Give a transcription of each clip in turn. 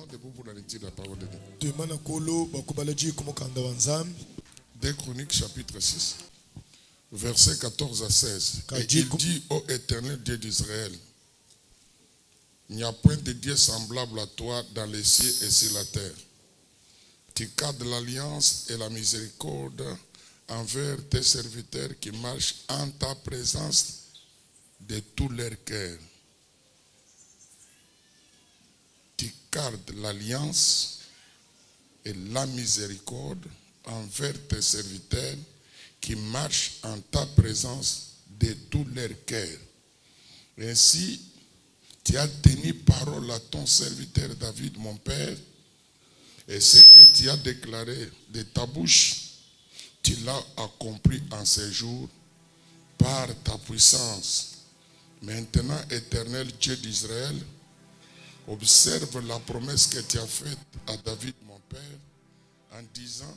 Restons debout pour la lecture de la parole de Dieu. 2 Chroniques chapitre 6, versets 14 à 16. Et il dit, ô éternel Dieu d'Israël, il n'y a point de Dieu semblable à toi dans les cieux et sur la terre. Tu gardes l'alliance et la miséricorde envers tes serviteurs qui marchent en ta présence de tout leur cœur. Tu gardes l'alliance et la miséricorde envers tes serviteurs qui marchent en ta présence de tout leur cœur. Ainsi, tu as tenu parole à ton serviteur David, mon père, et ce que tu as déclaré de ta bouche, tu l'as accompli en ces jours par ta puissance. Maintenant, éternel Dieu d'Israël, observe la promesse que tu as faite à David, mon père, en disant,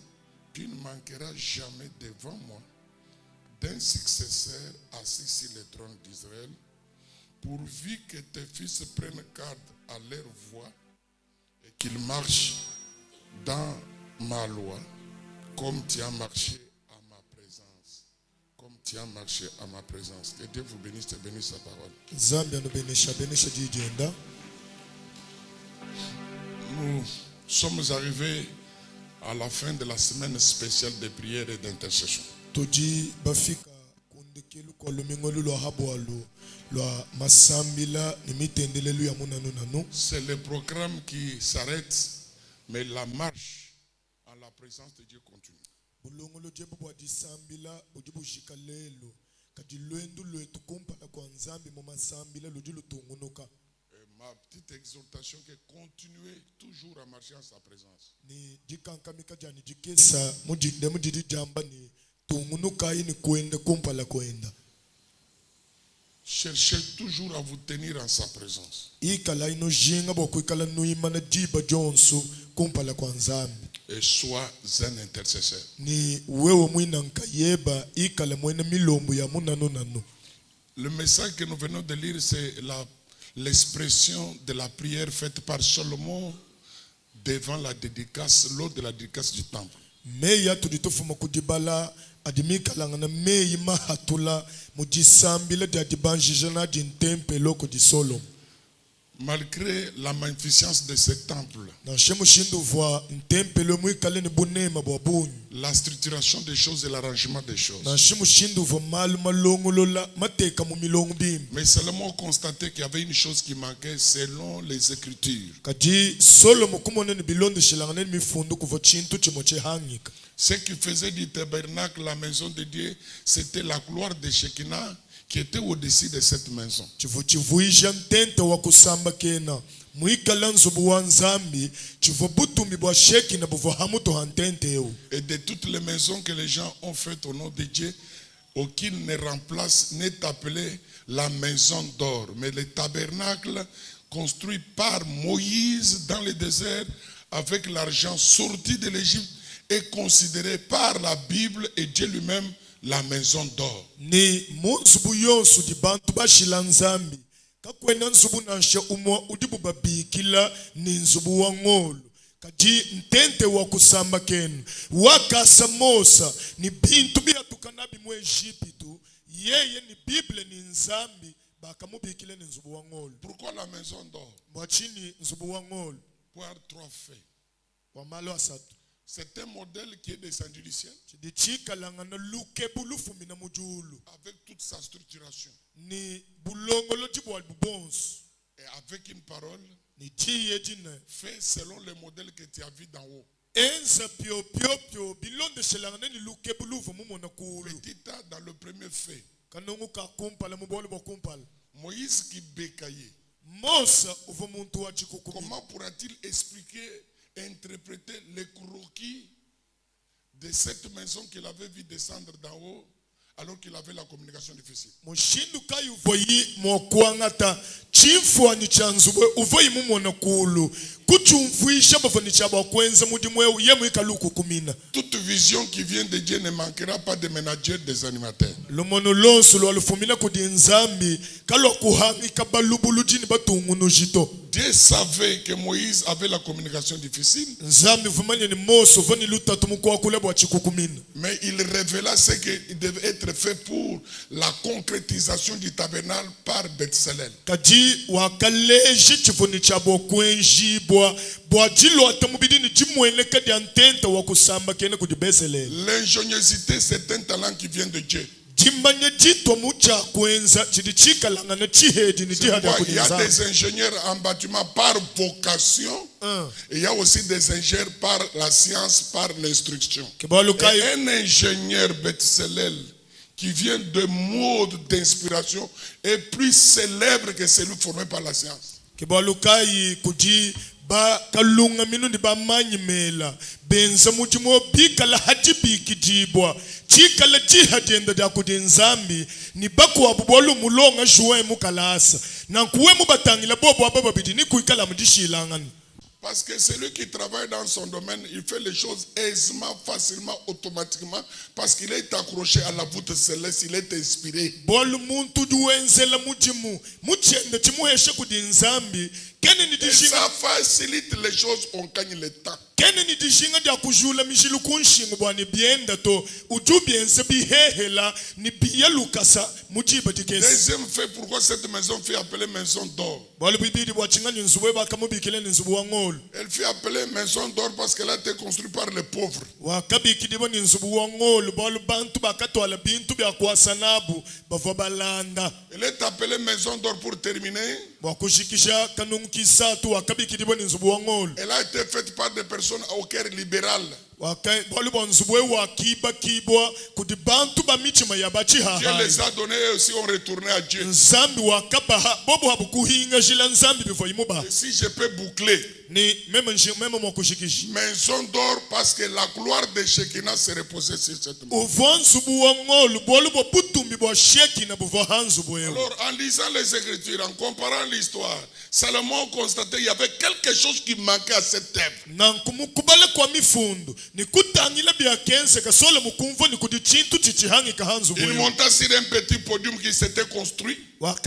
tu ne manqueras jamais devant moi d'un successeur assis sur le trône d'Israël, pourvu que tes fils prennent garde à leur voix et qu'ils marchent dans ma loi, comme tu as marché à ma présence. Comme tu as marché à ma présence. Que Dieu vous bénisse et bénisse sa parole. Nous sommes arrivés à la fin de la semaine spéciale de prière et d'intercession. C'est le programme qui s'arrête, mais la marche à la présence de Dieu continue. Ma petite exhortation est de continuer toujours à marcher en sa présence. Cherchez toujours à vous tenir en sa présence. Et sois un intercesseur. Le message que nous venons de lire, c'est l'expression de la prière faite par Salomon devant la dédicace, lors de la dédicace du temple. Malgré la magnificence de ce temple, la structuration des choses et l'arrangement des choses, mais seulement constater qu'il y avait une chose qui manquait selon les Écritures. Ce qui faisait du tabernacle la maison de Dieu, c'était la gloire de Shekinah qui était au-dessus de cette maison. Et de toutes les maisons que les gens ont faites au nom de Dieu, aucune ne remplace, n'est appelée la maison d'or. Mais le tabernacle construit par Moïse dans le désert avec l'argent sorti de l'Égypte est considéré par la Bible et Dieu lui-même la maison d'or. Ni monsubu yonsu di bantu bashila nzambi kakwena nsubu nansha umwa udibu babikila ni nzubu wa ngolo kati ntente wa kusamba kenu wakasa Mosa ni bintu byatukanabi mu Egypte yeye ni Bible ni nzambi bakamubikile ni nzubu wa ngolo. Pourquoi la maison d'or? Mwachini nzubu wa ngolo pour trois faits. Wa malo asatu. C'est un modèle qui est descendu du ciel avec toute sa structuration et avec une parole fait selon le modèle que tu as vu d'en haut. Petit A dans le premier fait, Moïse qui bécaillait. Comment pourra-t-il expliquer interpréter les croquis de cette maison qu'il avait vu descendre d'en haut alors qu'il avait la communication difficile? Toute vision qui vient de Dieu ne manquera pas de ménagères, des animateurs. Lumono lonso lo alufumila kudi nzambi kalo kuhangi kabalubulu jini batungu nujito. Dieu savait que Moïse avait la communication difficile. Nzambi vumanye ni moso vani luta tumukuwa kule bwa chikukumina. Mais il révéla ce qui devait être fait pour la concrétisation du tabernacle par Bethsalel. Kaji wakaleji chifuni chabo kwenji bwa jilo atamubidi ni jimwele kadi antenta wakusamba kene kudi Bethsalel. L'ingéniosité, c'est un talent qui vient de Dieu. Il y a des ingénieurs en bâtiment par vocation. Et il y a aussi des ingénieurs par la science, par l'instruction. Un ingénieur Bethsalel qui vient de mode d'inspiration est plus célèbre que celui formé par la science. Ba kalunga minu ni ba manyimela benza mutimo bikala hajibi kijibwa chikala chihadienda da kudinzambi ni bakwa bubolu mulonga juwe mukalasa na kuwe mubatangila bobo ababa bidini kuikala mudishilangani. Parce que celui qui travaille dans son domaine, il fait les choses aisément, facilement, automatiquement, parce qu'il est accroché à la voûte céleste, il est inspiré. Et ça facilite les choses, on gagne le temps. Deuxième fait, pourquoi cette maison fait appeler maison d'or? Elle fait appeler maison d'or parce qu'elle a été construite par les pauvres. Elle est appelée maison d'or pour terminer. Elle a été faite par des personnes au cœur libéral. Dieu les a donnés et aussi ont retourné à Dieu. Et si je peux boucler, maison d'or parce que la gloire de Shekinah se reposait sur cette maison. Alors en lisant les Écritures, en comparant l'histoire, Salomon constatait qu'il y avait quelque chose qui manquait à cette œuvre. Il monta sur un petit podium qui s'était construit. Il avait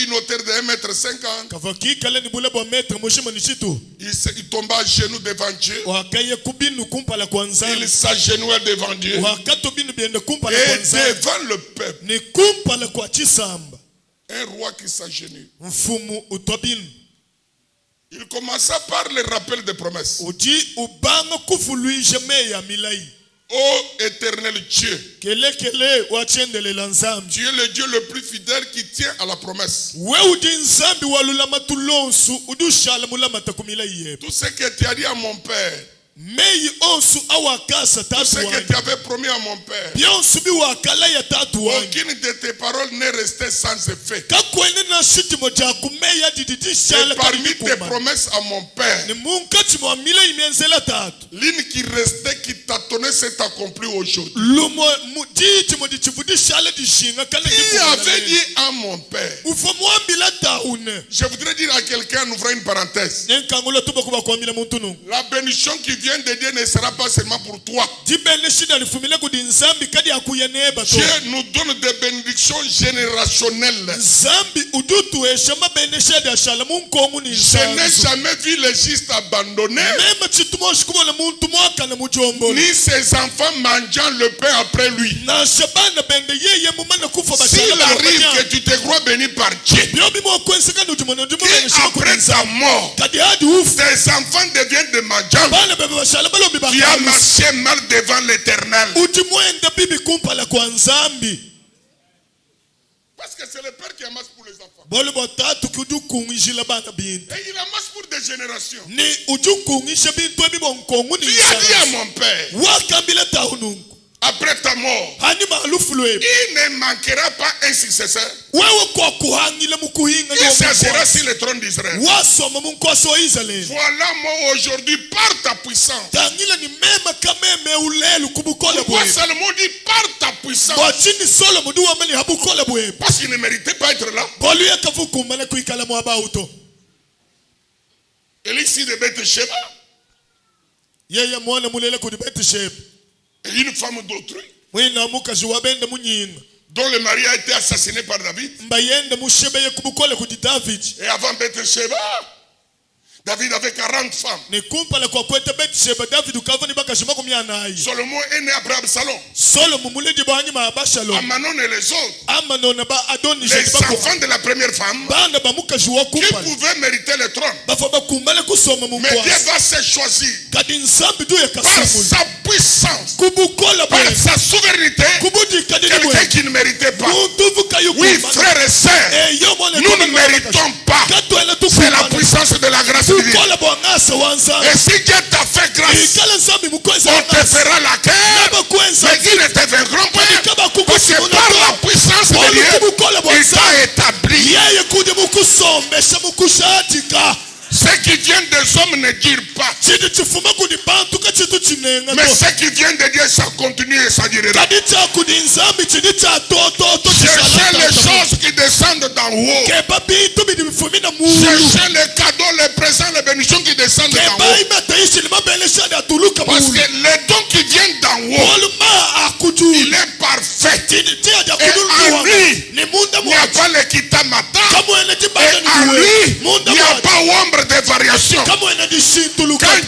une hauteur de 1,50 m. Il tomba à genoux devant Dieu. Il s'agenouilla devant Dieu. Et devant le peuple. Un roi qui s'agenouille. Il commença par le rappel des promesses. Ô éternel Dieu, tu es le Dieu le plus fidèle qui tient à la promesse. Tout ce que tu as dit à mon père, tout ce que tu avais promis à mon père, aucune de tes paroles n'est restée sans effet. Et parmi tes promesses à mon père, l'une qui restait, qui tâtonnait, s'est accomplie aujourd'hui. Il avait dit à mon père, je voudrais dire à quelqu'un en ouvrant une parenthèse, la bénédiction qui vient de Dieu ne sera pas seulement pour toi. Dieu nous donne des bénédictions générationnelles. Je n'ai jamais vu les justes abandonnés, ni ses enfants mangeant le pain après lui. S'il arrive que tu te crois béni par Dieu, et après ta mort, tes enfants deviennent des mendiants, tu as marché mal devant l'Éternel. Parce que c'est le Père qui amasse pour les enfants. Et il amasse pour des générations. Tu as dit à mon père, après ta mort, il ne manquera pas un successeur. Il s'assera sur le trône d'Israël. Voilà moi aujourd'hui par ta puissance. Pourquoi Salomon dit par ta puissance? Parce qu'il ne méritait pas être là. Et ici de Beth-Sheba. Et une femme d'autrui. mwina mukazi wabende munyinga dont le mari a été assassiné par David. mbayende mushebe yekubukole kuti David. Et avant Bathsheba, David avait 40 femmes. Ni kumpala kwa kwete Bathsheba David ukavani bakashima kumyana ayi. Salomon est né après Absalom. Solomon muledi bwanyi ma Absalom. Amnon et les autres. Amnon ba Adoni les enfants de la première femme bana ba mukazi wa qui kumpala. pouvaient mériter le trône. Bafa bakumbale kusoma mu Mais Dieu va se choisir kadi nsambi du par yakasumulu. sa puissance, Kubukola par bwe. sa souveraineté, Kubudi kadi quelqu'un bwe. qui ne méritait pas. Muntuvu kayu Oui, kumbala. frères et sœurs, nous ne méritons pas. C'est la puissance de la grâce divine. Et si Dieu t'a fait grâce, on te fera la guerre, mais ils ne te vaincront pas. Parce que par la puissance de Dieu, il t'a établi. Ce qui vient des hommes ne dire pas. Mais ce qui vient de Dieu, ça continue et ça durera. Cherchez les choses qui descendent d'en haut. Cherchez les cadeaux, les présents, les bénédictions qui descendent d'en haut. Parce que les dons qui viennent d'en haut, il est parfait. Et en lui, il n'y a pas l'équitamata. Et en lui, il n'y a pas ombre de variation. Quand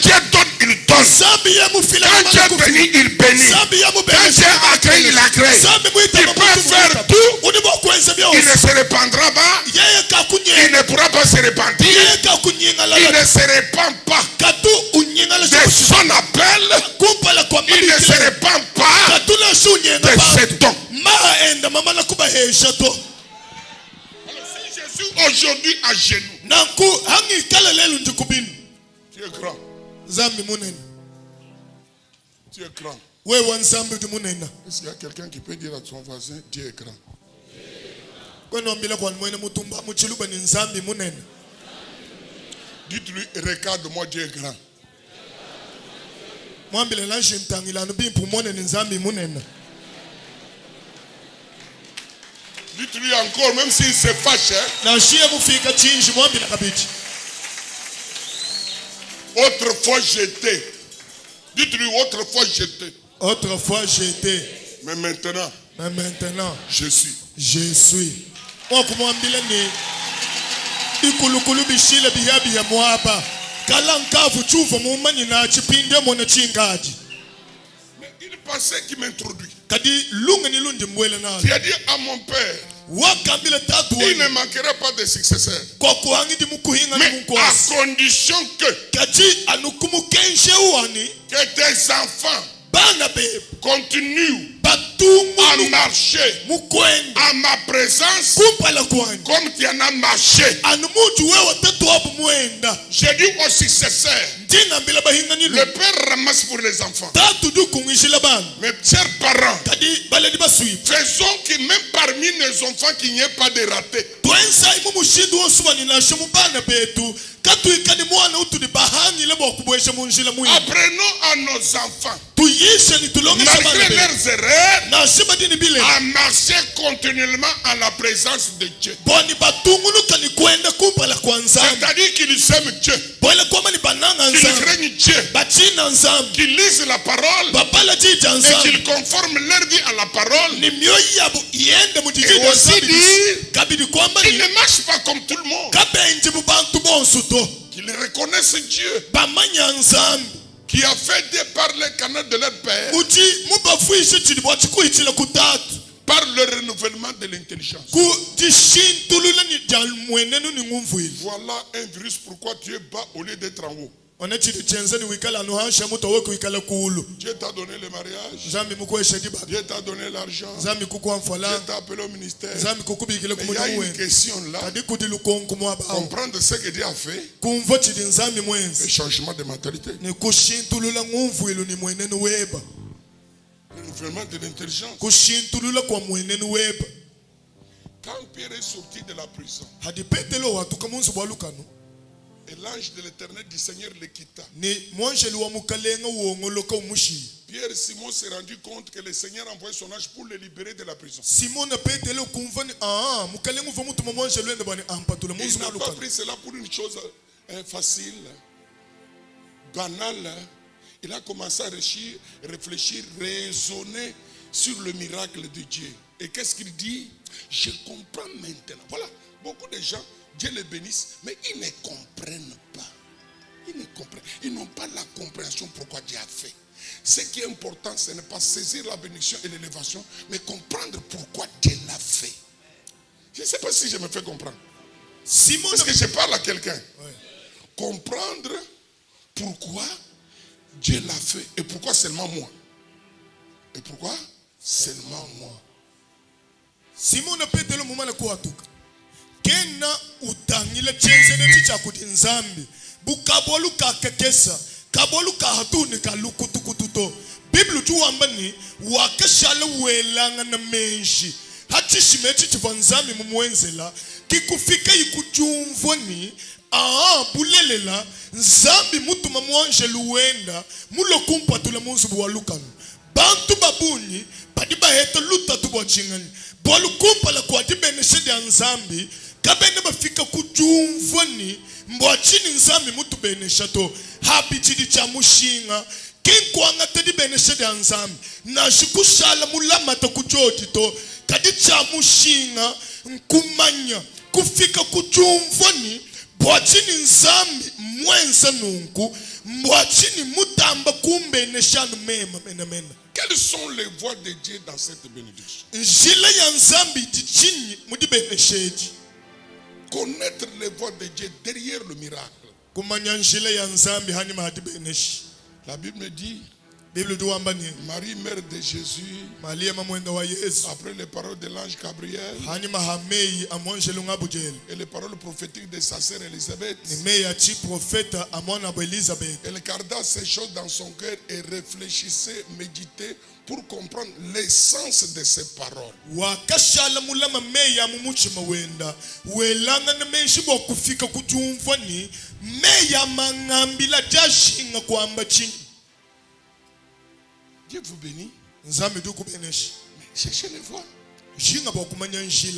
Dieu donne, il donne. Quand Dieu bénit, il bénit. Quand Dieu a créé, il a créé. Il peut faire tout. Il ne se répandra pas. Il ne pourra pas se repentir. Il ne se répand pas de son appel. Il ne se répand pas de ses dons. Jésus aujourd'hui à genoux. Tu es grand. Tu es grand. Est-ce qu'il y a quelqu'un qui peut dire à son voisin, Dieu est grand? Dites-lui, regarde-moi, Dieu est grand. Dites-lui encore, même s'il se fâche. Autrefois j'étais. Dites-lui, autrefois j'étais. Autrefois j'étais. Mais maintenant, je suis. Je suis. Mais il pensait qu'il m'introduit. Tu as dit à mon père, il ne manquera pas de successeurs. Mais à condition que tes enfants continuent à marcher à ma présence comme tu en as marché. J'ai dit aux successeurs, le père ramasse pour les enfants. Mes chers parents, faisons que même parmi nos enfants qu'il n'y ait pas de ratés. Apprenons à nos enfants, malgré leurs erreurs, à marcher continuellement en la présence de Dieu. C'est-à-dire qu'ils aiment Dieu, qu'ils craignent Dieu, qu'ils lisent la parole et qu'ils conforment leur vie à la parole. Et aussi dire qu'ils ne marchent pas comme tout le monde, qu'ils reconnaissent Dieu qui a fait des par les canaux de leur père, par le renouvellement de l'intelligence. Voilà un virus pourquoi tu es bas au lieu d'être en haut. Dieu t'a donné le mariage, Dieu t'a donné l'argent, Dieu t'a appelé au ministère. Mais il y a une question là, comprendre ce que Dieu a fait, le changement de mentalité, le renouvellement de l'intelligence. Quand Pierre est sorti de la prison, et l'ange de l'Éternel du Seigneur le quitta, Pierre et Simon s'est rendu compte que le Seigneur a envoyé son ange pour le libérer de la prison. Il n'a pas pris cela pour une chose facile, banale. Il a commencé à réfléchir, raisonner sur le miracle de Dieu. Et qu'est-ce qu'il dit? Je comprends maintenant. Voilà, beaucoup de gens, Dieu les bénisse, mais ils ne comprennent pas. Ils ne comprennent. Ils n'ont pas la compréhension pourquoi Dieu a fait. Ce qui est important, ce n'est pas saisir la bénédiction et l'élévation, mais comprendre pourquoi Dieu l'a fait. Je ne sais pas si je me fais comprendre. Est-ce que je parle à quelqu'un? Ouais. Comprendre pourquoi Dieu l'a fait et pourquoi seulement moi. Et pourquoi seulement moi. Simon Petelo mumana kuatuka. Kena utangile chenzene chicha kudinzambi. Bukabolu ka kekesa. Kabolu ka hatuni ka lukutukututo. Biblu tuwambani wakashala welanga na menshi. Hatishimechi chivanzami mumwenzela. Kikufika ikujumvoni. Bulelela. Nzambi mutu mamuanje luenda. Mulo kumpa tula munsu walukanu. Bantu babuni. Padiba heto luta tubo chingani. Bolu kumpa la kwa dibeneshe dia nzambi. Kabene bafika kujumvoni. Mbwachini nzambi mutu benesha to. Habitidi cha mushinga. Kinkwanga tedi beneshe dia nzambi. Na shikushala mulama to kujoti to. Kadi cha mushinga. Nkumanya. Kufika kujumvoni. Mbwachini nzambi mwenza nungu. Mbwachini mutamba kumbe neshanu mema mena mena. Quelles sont les voies de Dieu dans cette bénédiction? Connaître les voies de Dieu derrière le miracle. La Bible dit, Marie, mère de Jésus, après les paroles de l'ange Gabriel et les paroles prophétiques de sa sœur Élisabeth, elle garda ces choses dans son cœur et réfléchissait, méditait pour comprendre l'essence de ces paroles. Dieu vous bénit. Mais cherchez les voies.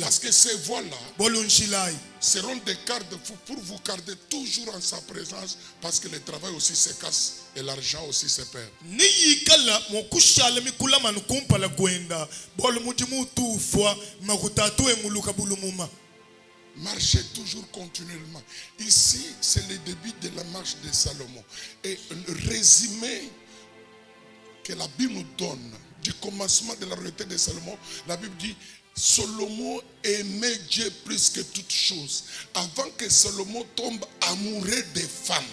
Parce que ces voies-là seront des garde-fous pour vous garder toujours en sa présence, parce que le travail aussi se casse et l'argent aussi se perd. Marchez toujours continuellement. Ici, c'est le début de la marche de Salomon. Et le résumé que la Bible nous donne du commencement de la royauté de Salomon, la Bible dit: Salomon aimait Dieu plus que toute chose. Avant que Salomon tombe amoureux des femmes,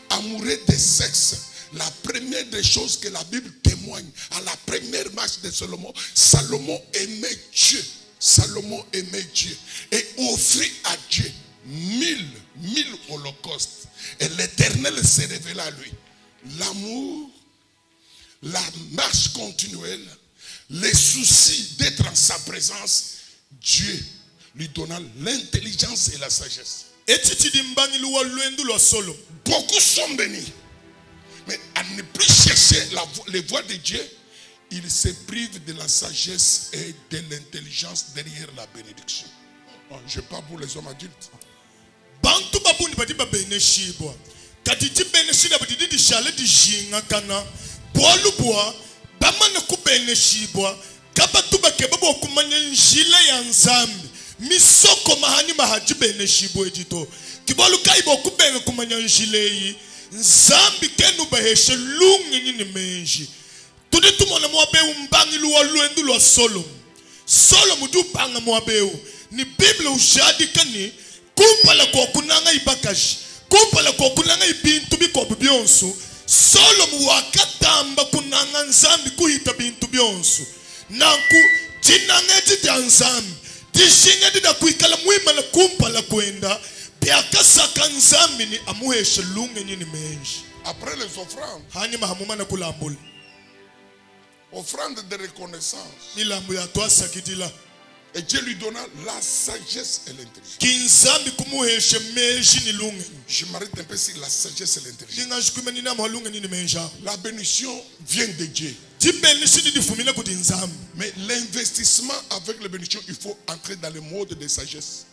amoureux des sexes, la première des choses que la Bible témoigne, à la première marche de Salomon, Salomon aimait Dieu. Salomon aimait Dieu et offrit à Dieu 1000 holocaustes. Et l'Éternel s'est révélé à lui. L'amour, la marche continuelle, les soucis d'être en sa présence, Dieu lui donna l'intelligence et la sagesse. Beaucoup sont bénis, mais à ne plus chercher les voies de Dieu, ils se privent de la sagesse et de l'intelligence derrière la bénédiction. Bon, je parle pour les hommes adultes. Misoko mahani mahajibene shibo edito. Kibolu kaibo kubenga kumanya njileyi. Nzambi kenu baheshe lungi nini menji. Tudi tumona mwabeu mbangi luwa luendu luwa Solom. Solom du banga mwabeu. Ni Bible ushadi kani. Kumpala kwa kunanga ibakashi. Kumpala kwa kunanga ibintu biko bibionsu. Solom wakatamba kunanga nzambi kuhita bintu bionsu. Nanku jinanga jita nzambi. Tishinga dida kuikala mwima na kumpa la kuenda. Biakasa kanzambi ni amuheshe lunge nini menji. Après les offrandes, hani mahamuma na kulambul. Offrande de reconnaissance. Nilambu ya tuasa kitila. Et Dieu lui donna la sagesse et l'intelligence. Kinzambi kumuheshe menji ni lunge. Je m'arrête un peu sur la sagesse et l'intelligence. Ninga shikume nina mhalunge nini menja. La bénédiction vient de Dieu. Mais l'investissement avec la bénédiction, il faut entrer dans le mode de sagesse.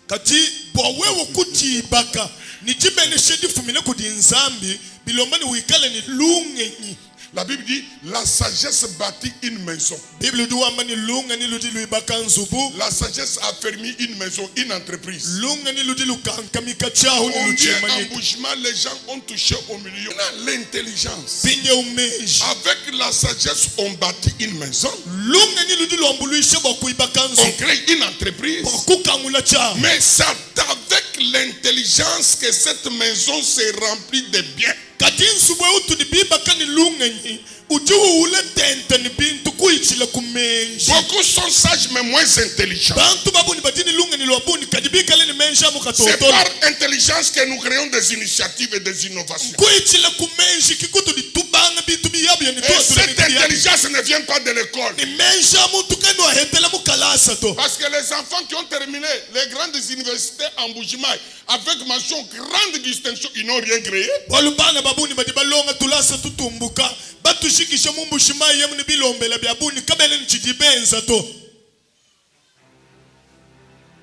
La Bible dit, la sagesse bâtit une maison. Bible du wamba ni lunga ni ludi luibaka nzubu. La sagesse a fermé une maison, une entreprise. Lunga ni ludi lukankamika chahu ni Combien luchemani. embouchements les gens ont touché au milieu. L'intelligence. Pinye umeji. Avec la sagesse, on bâtit une maison. Lunga ni ludi luambuluishe bakuibaka nzubu. On crée une entreprise. Bakukamula chahu. Mais c'est avec l'intelligence que cette maison se remplit de biens. Kati nsubwe utu ni bibaka ni lunga nyi. Ujuhu ule tente ni bintu kuichila kumenji. Beaucoup sont sages mais moins intelligents. Bantu babu ni batini lunga ni luabuni. Kadibika le ni menja C'est mukatotola. par intelligence que nous créons des initiatives et des innovations. Kuichila kumenji kikutu ni tubanga bintu biyabu ya ni Et tuwa cette intelligence ne vient pas de l'école. ni menja muntu kendo ahetela mukalasa to. Parce que les enfants qui ont terminé les grandes universités en Bujimaï avec mention grande distinction, ils n'ont rien créé. Walubana babuni badibalonga tulasa tutumbuka. Batushikisha mumbushima yemu ni bilombela biabuni kabele nchijibenza to.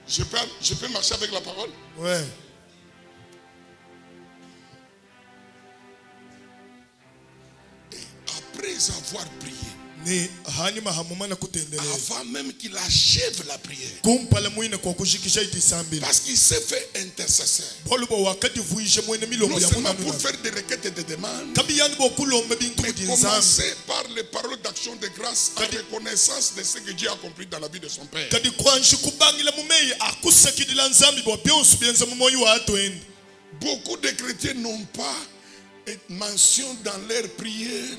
Je peux marcher avec la parole? Ouais. Après avoir prié, Ni hani mahamumana kutendeleza. avant même qu'il achève la prière, Kumpala muine kwa kushikisha itisambili. parce qu'il s'est fait intercesseur. Bolubo wakati vuishe mwene Non milombo ya seulement munanu. pour faire des requêtes et des demandes, Kabi yani bokulombe bintu mais kudinzambi. commencer par les paroles d'action de grâce en reconnaissance de ce que Dieu a accompli dans la vie de son Père. Kadi kwanshi kubangila mumei akusakidila nzambi bo byonsu byenza mumoyi wa atwende. Beaucoup de chrétiens n'ont pas mention dans leur prière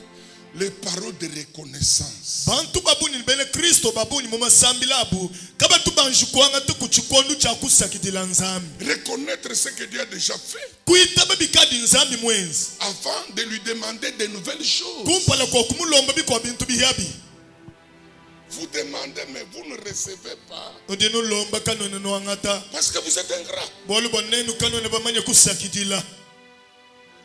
les paroles de reconnaissance. Bantu babuni bene Kristo babuni mumasambi labu kaba tubanji kwanga tukuchikondu cha kusakidila nzambi. Reconnaître ce que Dieu a déjà fait Kuita babikadi nzambi mwenzi. avant de lui demander de nouvelles choses. Kumpala kwa kumulomba bikwa bintu bihabi. Vous demandez mais vous ne recevez pas Odinu lomba kanone no angata. parce que vous êtes ingrat. Bolu bonenu kanone bamanya kusakidila.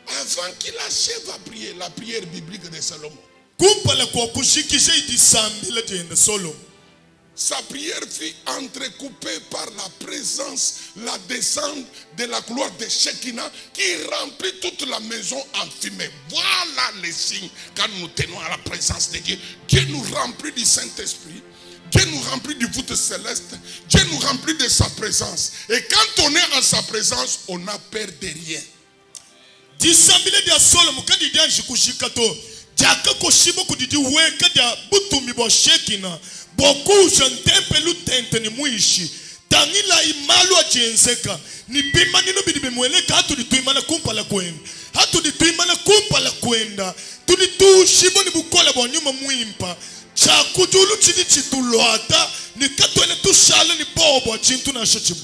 Avant qu'il achève à prier la prière biblique de Salomon, Kumpala kwa kushikisha idisambi la jenda Solomon. sa prière fut entrecoupée par la présence, la descente de la gloire de Shekinah qui remplit toute la maison en fumée. Voilà les signes quand nous tenons à la présence de Dieu. Dieu nous remplit du Saint-Esprit. Dieu nous remplit du voûte céleste. Dieu nous remplit de sa présence. Et quand on est en sa présence, on n'a peur de rien. Disambile dia Solomon kadi dia shikushikato. Jaka koshibo kudidi weka dia butumi bo Shekinah. Boku jantempe lutente ni muishi. Tangila imalu ajenzeka. Ni bima nino bidibe mweleka hatu dituimana kumpala kwenda. Hatu dituimana kumpala kwenda. Tuditu shibo ni bukola bo nyuma muimpa. Chakujulu chidi chituluata. Ni katwene tushala ni bobo chintu na shachimu.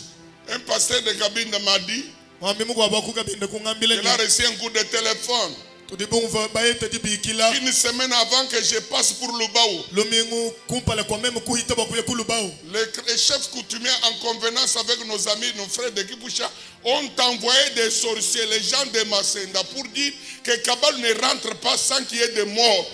Un pasteur de Kabinda m'a dit qu'il a reçu un coup de téléphone une semaine avant que je passe pour Lubaou. Les chefs coutumiers, en convenance avec nos amis, nos frères de Kipoucha, ont envoyé des sorciers, les gens de Masenda, pour dire que Kabal ne rentre pas sans qu'il y ait des morts.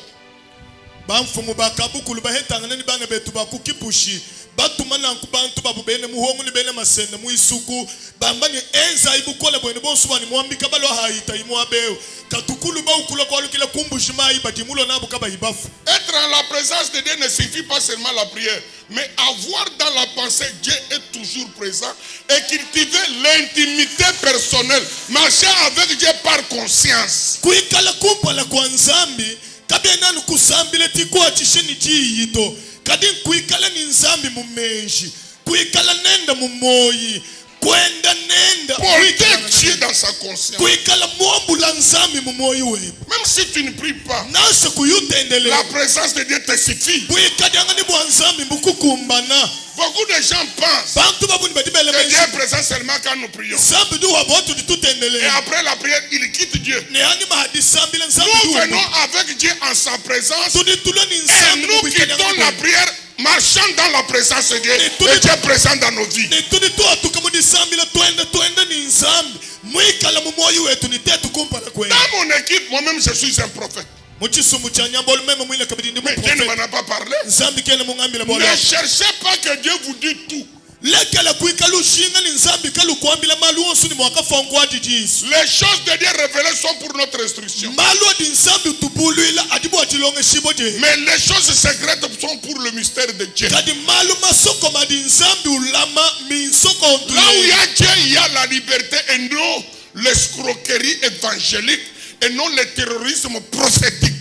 Batumana kubantu babu bene muhongu ni bene masenda muisuku bambani enza ibukola bwene bonsu bani mwambika balo haita imwabeo katukulu ba ukula kwa lukila kumbushima ibadimulo nabu kaba ibafu. Être en la présence de Dieu ne suffit pas seulement la prière, mais avoir dans la pensée Dieu est toujours présent et cultiver l'intimité personnelle, marcher avec Dieu par conscience. Kuikala kumpala kwa nzambi kabena nukusambile tikwa chishini chiyito. Kadin kuikala ni nzambi mumenji. Kuikala nenda mumoyi. Kwenda nenda. Porter Dieu dans sa conscience. Kuikala mwambula nzambi mumoyi webu. Même si tu ne pries pas, Nasa kuyutendele. la présence de Dieu te suffit. Kuikala ngani bwa nzambi mbukukumbana. Beaucoup de gens pensent que Dieu est présent seulement quand nous prions. Et après la prière, il quitte Dieu. Nous venons avec Dieu en sa présence. Et nous quittons la prière, marchant dans la présence de Dieu. Et Dieu est présent dans nos vies. Dans mon équipe, moi-même je suis un prophète. Mais Dieu ne m'en a pas parlé. Ne cherchez pas que Dieu vous dise tout. Les choses de Dieu révélées sont pour notre instruction. Mais les choses secrètes sont pour le mystère de Dieu. Là où il y a Dieu, il y a la liberté et non l'escroquerie évangélique et non le terrorisme prophétique.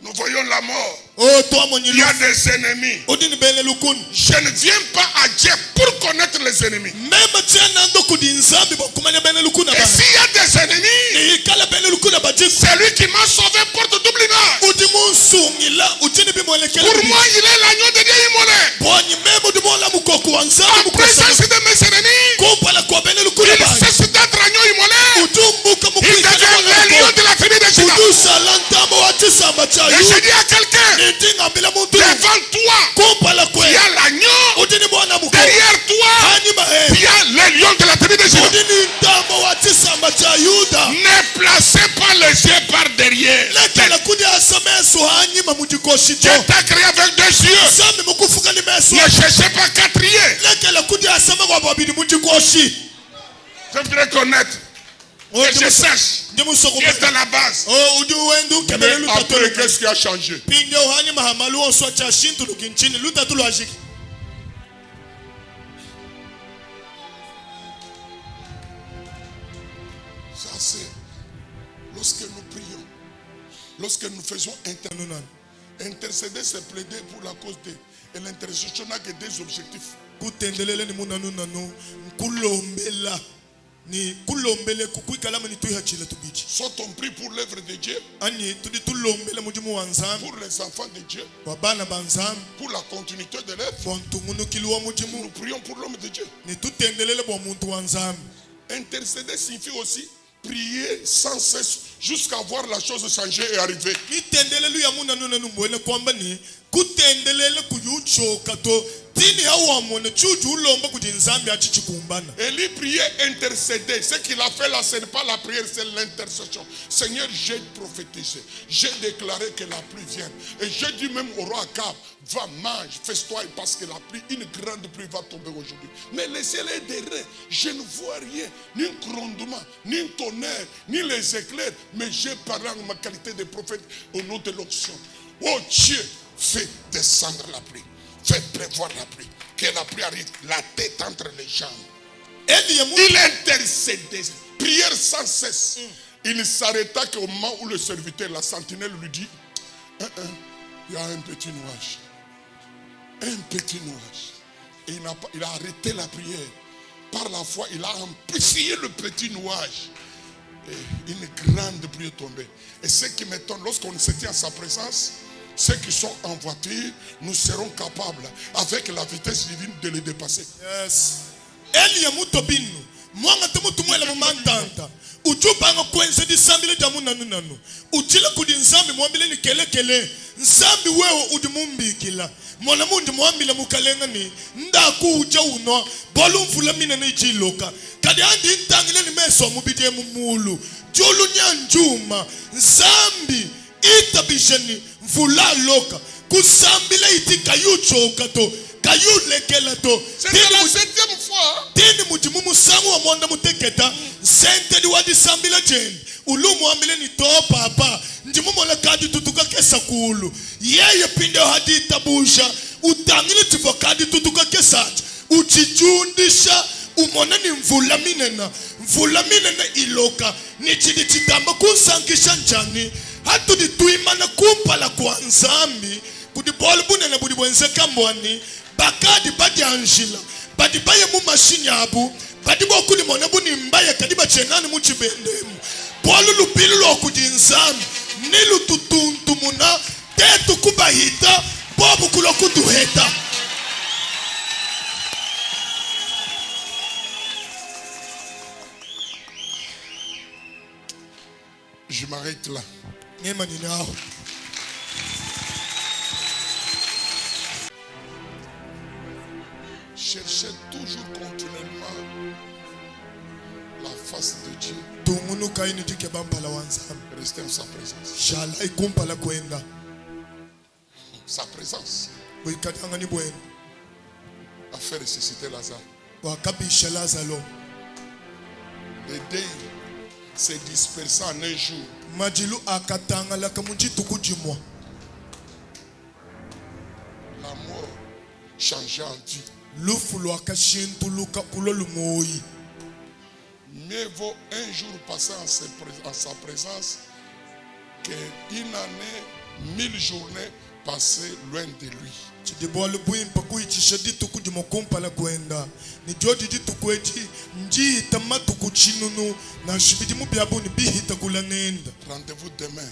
Nous voyons la mort. Il y a des ennemis. Je ne viens pas à Dieu pour connaître les ennemis. Et s'il y a des ennemis, c'est lui qui m'a sauvé porte double image. Pour moi, il est l'agneau de Dieu immolé. En présence de mes ennemis, il cesse d'être agneau immolé. Il devient le lion de la tribu de Juda. Et je dis à quelqu'un, devant toi, il y a l'agneau. Derrière toi, il y a le lion de la tribu de Juda. Ne placez pas les yeux par derrière. Dieu t'a créé avec deux yeux. Ne cherchez pas quatre yeux. Je voudrais connaître. Que je sache qui est à la base. Mais après, qu'est-ce qui a changé? Ça c'est lorsque nous prions, lorsque nous faisons intercéder, c'est plaider pour la cause de. Et l'intercession n'a que des objectifs. Soit on prie pour l'œuvre de Dieu, pour les enfants de Dieu, pour la continuité de l'œuvre, nous prions pour l'homme de Dieu. Intercéder signifie aussi prier sans cesse jusqu'à voir la chose changer et arriver. Élie priait, intercéder. Ce qu'il a fait là, ce n'est pas la prière, c'est l'intercession. Seigneur, j'ai prophétisé, j'ai déclaré que la pluie vient. Et j'ai dit même au roi Akab, va, mange, fais-toi, parce que la pluie, une grande pluie va tomber aujourd'hui. Mais le ciel est derrière, je ne vois rien, ni un grondement, ni un tonnerre, ni les éclairs. Mais j'ai parlé en ma qualité de prophète au nom de l'onction. Oh Dieu, fais descendre la pluie. Fais prévoir la pluie. Que la pluie arrive, la tête entre les jambes. Il intercédait, prière sans cesse. Il ne s'arrêta qu'au moment où le serviteur, la sentinelle, lui dit, il y a un petit nuage. Un petit nuage. Et il a arrêté la prière. Par la foi, il a amplifié le petit nuage. Et une grande pluie est tombée. Et ce qui m'étonne, lorsqu'on se tient à sa présence, ceux qui sont en voiture, nous serons capables, avec la vitesse divine, de les dépasser. Yes. Ujubanga kwenze di sambile jamu nanu. Uchile kudi nzambi mwambile ni kele. Nzambi wewe udimumbikila. Mwana mundi mwambile mukalenga ni. Ndaku uja uno. Bolu mfula mina ni jiloka. Kadi andi intangile ni meso mubide mumulu. Jolu nyanjuma. Nzambi itabisheni mfula loka. Kusambile iti kayucho kato. C'est la 7e fois. Tini mujimumu samu wa mwanda muteketa. Sente di wadi sambila jen. Ulumu ambile ni to papa. Njimumu la kadi tutuka kesa kulu. Yeye pinde hadi tabusha. Utangili tifo kadi tutuka kesach. Uchijundisha. Umona ni mvula minena. Mvula minena iloka. Nichidi chitamba kunsankisha njani. Hatu di tuimana kumpala kwa nzambi. Budi bolu bunene budi bwenze kambwani. Bakadi badi anjila. Badi baye mu machine abu. Badi boku ni monebu ni mbaye kadiba chenani muchibendemu. Bolu lupilu lo kujinzami. Nilu tutuntumuna. Tetu kubahita. Bobu kuloku duheta. Je m'arrête là. Cherchez toujours continuellement la face de Dieu. tungunuka inijike bampala wanzambi Restez en sa présence. shala ikumpala kwenda Sa présence bwikatanga ni bwena a fait ressusciter Lazare. wakabisha lazalo Les deuils se dispersant en un jour. majilu akatangalaka muchituku jimwa La mort changeait en vie. lufu lwakashintuluka kulo lumoyi. Mieux vaut un jour passé en sa présence qu'une année, 1000 journées passées loin de lui. chidibwalo bwimpa kuichisha dituku dimokumpala kwenda ni jodi dituku eji njita matuku chinunu na shibidi mubyabuni bihita kula nenda. Rendez-vous demain.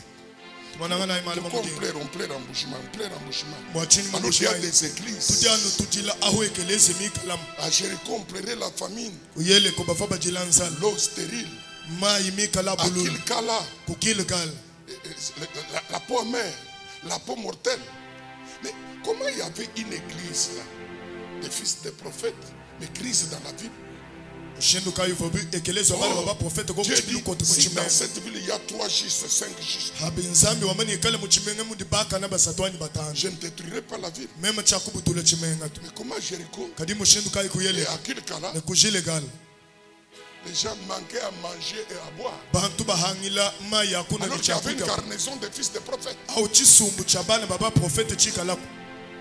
Tumanangana imali Pourquoi mamudi on pleure embouchement? On pleure embouchement. mwachini Alors il y a mabushai des églises. tudiano tujila ahwekeleze mikalam À Jéricho, on pleurait la famine. uyele ko bafa bajilanzala L'eau stérile. mai mikala À bululu Kilkala, kukilgala la peau amère, la peau mortelle. Mais comment il y avait une église là, des fils des prophètes, mais crise dans la ville? ushindu kayuva ekelezwa bale baba profete ko Dieu muchibilu dit, kote si dans muchimenge cette ville il y a 3 justes, 5 justes, habinzambi wamani ikale muchimenge mudibaka na basatwani batano je ne détruirai pas la ville. mema chakubutula chimenga tu Mais comment Jéricho kadi mushindu kai et kuyele à Kilkala, ne kujilegala les gens manquaient à manger et à boire. bantu bahangila mai hakuna Alors ni qu'il y avait une chakula garnison des fils des prophètes. au chisumbu cha bana baba profete chikala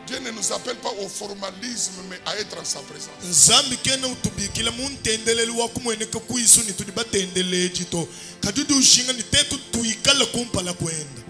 Dieu ne nous appelle pas au formalisme, mais à être en sa présence. nzambi kena utubikila muntendeleli wa kumweneka kuisu ni tudi batendeleji to kadudu ushinga ni tetu tuikala kumpala kwenda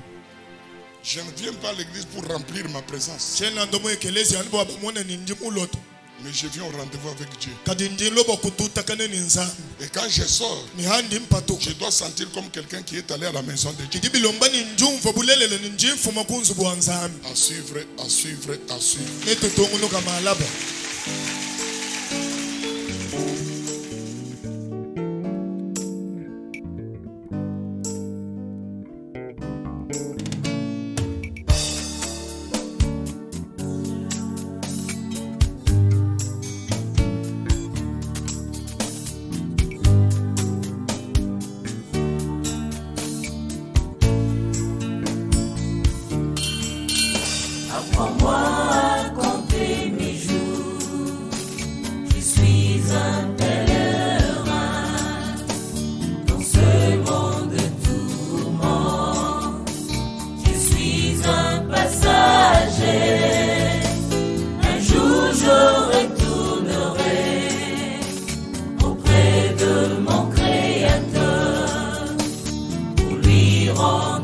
Je ne viens pas à l'église pour remplir ma présence, chena ndomo ekelezi ani baba mwana ni ndimu loto mais je viens au rendez-vous avec Dieu. kadi ndilo bakututa kana ni nzambi Et quand je sors, ni handi mpatuka je dois sentir comme quelqu'un qui est allé à la maison de Dieu. kidibilomba ni njumva bulelele ni njimfu makunzu bwa nzambi À suivre, à suivre, à suivre. netutungunuka malaba Apprends-moi à compter mes jours. Je suis un pèlerin dans ce monde de tourments. Je suis un passager. Un jour je retournerai auprès de mon Créateur pour lui rendre